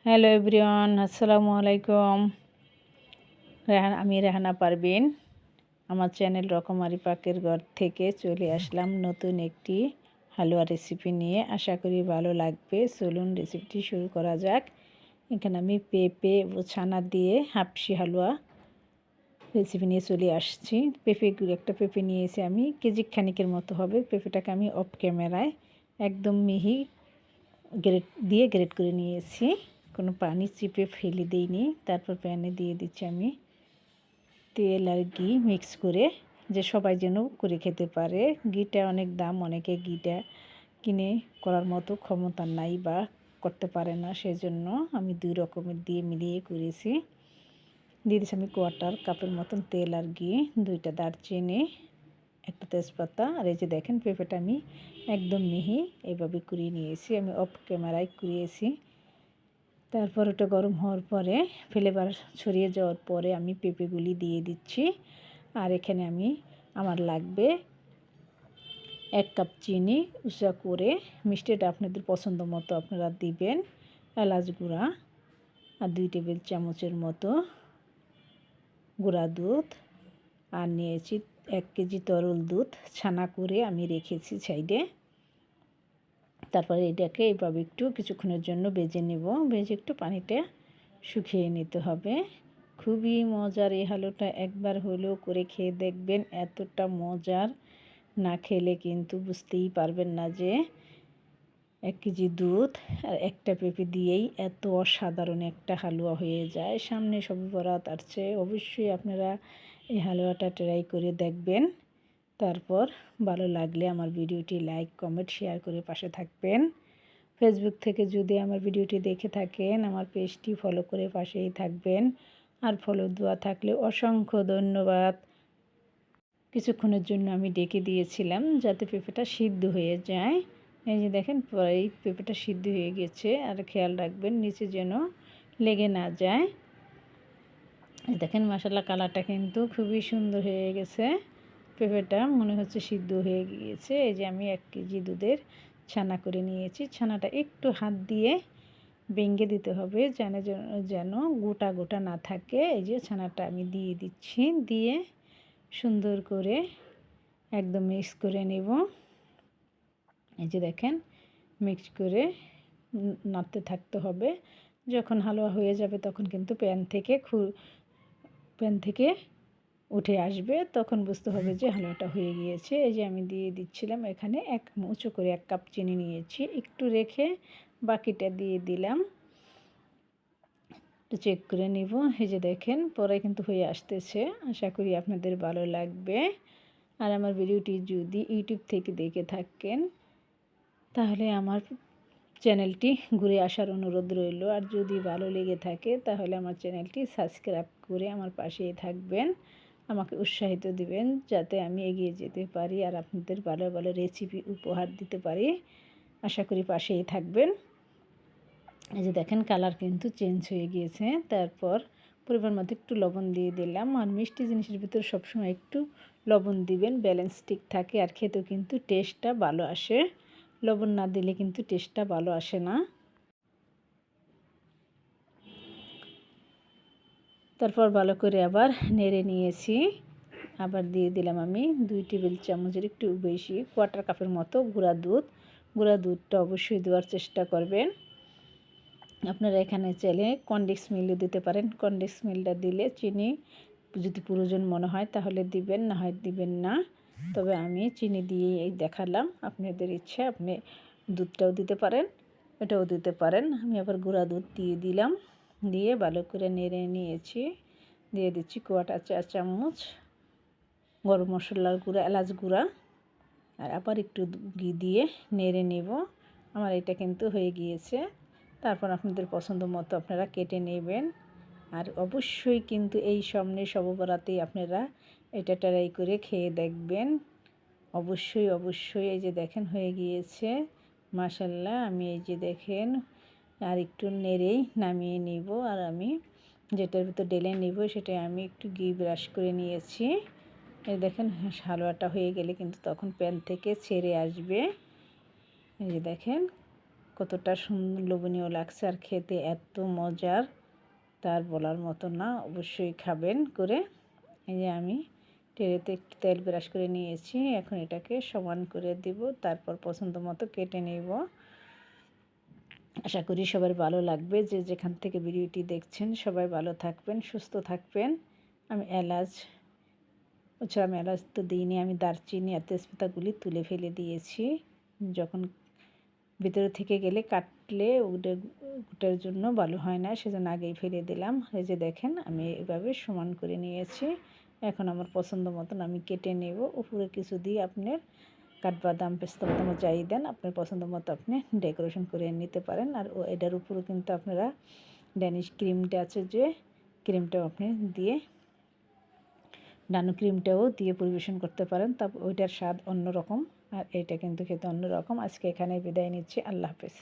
Hello everyone, আসসালামু আলাইকুম। আমি রেহানা পারভিন। আমার চ্যানেল রকমারি পাকের ঘর থেকে চলে আসলাম নতুন একটি হালুয়া রেসিপি নিয়ে। আশা করি ভালো লাগবে। চলুন রেসিপিটি শুরু করা যাক। এখানে আমি পেঁপে ও ছানা দিয়ে হাফসি হালুয়া রেসিপি নিয়ে চলে আসছি। একটা পেঁপে নিয়েছি আমি, কেজি খানিকের মতো হবে। পেঁপেটাকে আমি অফ ক্যামেরায় একদম মিহি গ্রেট করে নিয়েছি। কোনো পানি চিপে ফেলে দিইনি। তারপর প্যানে দিয়ে দিচ্ছি আমি তেল আর ঘি মিক্স করে, যে সবাই যেন করে খেতে পারে। ঘিটা অনেক দাম, অনেকে ঘিটা কিনে করার মতো ক্ষমতা নাই বা করতে পারে না, সেজন্য আমি দুই রকমের দিয়ে মিলিয়ে করেছি। দিয়ে দিচ্ছি আমি কোয়ার্টার কাপের মতন তেল আর ঘি, 2টা দারচিনি, একটা তেজপাতা। আর এই যে দেখেন পেঁপেটা আমি একদম মিহি এইভাবে কুড়িয়ে নিয়েছি। আমি অফ ক্যামেরায় কুড়িয়েছি। তারপর ওটা গরম হওয়ার পরে ফ্লেভার ছড়িয়ে যাওয়ার পরে আমি পেঁপেগুলি দিয়ে দিচ্ছি। আর এখানে আমার লাগবে 1 কাপ চিনি উষা করে, মিষ্টিটা আপনাদের পছন্দ মতো আপনারা দিবেন। এলাচ গুঁড়া আর 2 টেবিল চামচের মতো গুঁড়া দুধ, আর নিয়েছি 1 কেজি তরল দুধ ছানা করে আমি রেখেছি সাইডে। তারপরে এটাকে এইভাবে একটু কিছুক্ষণের জন্য ভেজে নেব। ভেজে একটু পানিটা শুকিয়ে নিতে হবে। খুবই মজার এই হালুয়াটা, একবার হলেও করে খেয়ে দেখবেন। এতটা মজার, না খেলে কিন্তু বুঝতেই পারবেন না যে 1 কেজি দুধ আর একটা পেঁপে দিয়েই এত অসাধারণ একটা হালুয়া হয়ে যায়। সামনে শবে বরাত আসছে, অবশ্যই আপনারা এই হালুয়াটা ট্রাই করে দেখবেন। তারপর ভালো লাগলে আমার ভিডিওটি লাইক, কমেন্ট, শেয়ার করে পাশে থাকবেন। ফেসবুক থেকে যদি আমার ভিডিওটি দেখে থাকেন, আমার পেজটি ফলো করে পাশেই থাকবেন। আর ফলো দেওয়া থাকলে অসংখ্য ধন্যবাদ। কিছুক্ষণের জন্য আমি ডেকে দিয়েছিলাম যাতে পেঁপেটা সিদ্ধ হয়ে যায়। এই যে দেখেন এই পেঁপেটা সিদ্ধ হয়ে গেছে। আর খেয়াল রাখবেন নিচে যেন লেগে না যায়। দেখেন মাশাআল্লাহ, কালারটা কিন্তু খুবই সুন্দর হয়ে গেছে। পেঁপেটা মনে হচ্ছে সিদ্ধ হয়ে গিয়েছে। এই যে আমি 1 কেজি দুধের ছানা করে নিয়েছি। ছানাটা একটু হাত দিয়ে ভেঙে দিতে হবে যেন গোটা গোটা না থাকে। এই যে ছানাটা আমি দিয়ে দিচ্ছি, দিয়ে সুন্দর করে একদম মিক্স করে নেব। এই যে দেখেন মিক্স করে নাড়তে থাকতে হবে। যখন হালুয়া হয়ে যাবে তখন কিন্তু প্যান থেকে উঠে আসবে, তখন বুঝতে হবে যে হালুয়াটা হয়ে গিয়েছে। এই যে আমি দিয়ে দিচ্ছিলাম এখানে উঁচু করে 1 কাপ চিনি নিয়েছি, একটু রেখে বাকিটা দিয়ে দিলাম। একটু চেক করে নিব। এই যে দেখেন পরে কিন্তু হয়ে আসতেছে। আশা করি আপনাদের ভালো লাগবে। আর আমার ভিডিওটি যদি ইউটিউব থেকে দেখে থাকেন তাহলে আমার চ্যানেলটি ঘুরে আসার অনুরোধ রইল। আর যদি ভালো লেগে থাকে তাহলে আমার চ্যানেলটি সাবস্ক্রাইব করে আমার পাশেই থাকবেন, আমাকে উৎসাহিত দিবেন যাতে আমি এগিয়ে যেতে পারি আর আপনাদের ভালো ভালো রেসিপি উপহার দিতে পারি। আশা করি পাশেই থাকবেন। এই যে দেখেন কালার কিন্তু চেঞ্জ হয়ে গিয়েছে। তারপর পরিমাণ মতো একটু লবণ দিয়ে দিলাম। আর মিষ্টি জিনিসের ভিতরে সবসময় একটু লবণ দিবেন, ব্যালেন্স ঠিক থাকে আর খেতেও কিন্তু টেস্টটা ভালো আসে। লবণ না দিলে কিন্তু টেস্টটা ভালো আসে না। তারপর ভালো করে আবার নেড়ে নিয়েছি। আবার দিয়ে দিলাম আমি 2 টেবিল চামচের একটু বেশি, কোয়ার্টার কাপের মতো গুঁড়া দুধ। গুঁড়া দুধটা অবশ্যই দেওয়ার চেষ্টা করবেন। আপনারা এখানে চাইলে কনডেন্স মিল্কও দিতে পারেন। কনডেন্স মিল্কটা দিলে চিনি যদি প্রয়োজন মনে হয় তাহলে দিবেন, না হয় দিবেন না। তবে আমি চিনি দিয়েই দেখালাম, আপনাদের ইচ্ছা আপনি দুধটাও দিতে পারেন, এটাও দিতে পারেন। আমি আবার গুঁড়া দুধ দিয়ে দিলাম, দিয়ে ভালো করে নেড়ে নিয়েছি। দিয়ে দিচ্ছি 1/4 চা চামচ গরম মশলার গুঁড়া, এলাচ গুঁড়া, আর আবার একটু ঘি দিয়ে নেড়ে নেব। আমার এটা কিন্তু হয়ে গিয়েছে। তারপর আপনাদের পছন্দ মতো আপনারা কেটে নেবেন। আর অবশ্যই কিন্তু এই সামনে শবে বরাতেই আপনারা এটা ট্রাই করে খেয়ে দেখবেন। অবশ্যই অবশ্যই। এই যে দেখেন হয়ে গিয়েছে মাশাআল্লাহ। আমি এই যে দেখেন আর একটু নেড়েই নামিয়ে নিব। আর আমি যেটার ভিতর ঢেলে নিব সেটা আমি একটু ঘি ব্রাশ করে নিয়েছি। এই দেখেন হালুয়াটা হয়ে গেলে কিন্তু তখন প্যান থেকে ছেড়ে আসবে। এই যে দেখেন কতটা লোভনীয় লাগছে আর খেতে এত মজার, তার বলার মতো না। অবশ্যই খাবেন করে। এই যে আমি ট্রেতে তেল ব্রাশ করে নিয়েছি, এখন এটাকে সমান করে দিব, তারপর পছন্দ মতো কেটে নেব। আশা করি সবার ভালো লাগবে। যে যেখান থেকে ভিডিওটি দেখছেন সবাই ভালো থাকবেন, সুস্থ থাকবেন। আমি এলাচ তো দিইনি, আমি দারচিনি আর তেজপাতাগুলি তুলে ফেলে দিয়েছি। যখন ভিতরে থেকে গেলে কাটলে ওটার জন্য ভালো হয় না, সেজন্য আগেই ফেলে দিলাম। এই যে দেখেন আমি এভাবে সমান করে নিয়েছি। এখন আমার পছন্দ মতন আমি কেটে নেব। উপরে কিছু দিয়ে আপনার কাঠবাদাম, পেস্তা বাদাম যাই দেন আপনার পছন্দ মতো আপনি ডেকোরেশন করে নিতে পারেন। আর এটার উপরে কিন্তু আপনারা ড্যানিশ ক্রিমটা আছে, যে ক্রিমটাও আপনি দিয়ে, নানো ক্রিমটাও দিয়ে পরিবেশন করতে পারেন। ওইটার স্বাদ অন্যরকম, আর এটা কিন্তু খেতে অন্যরকম। আজকে এখানে বিদায় নিচ্ছি। আল্লাহ হাফেজ।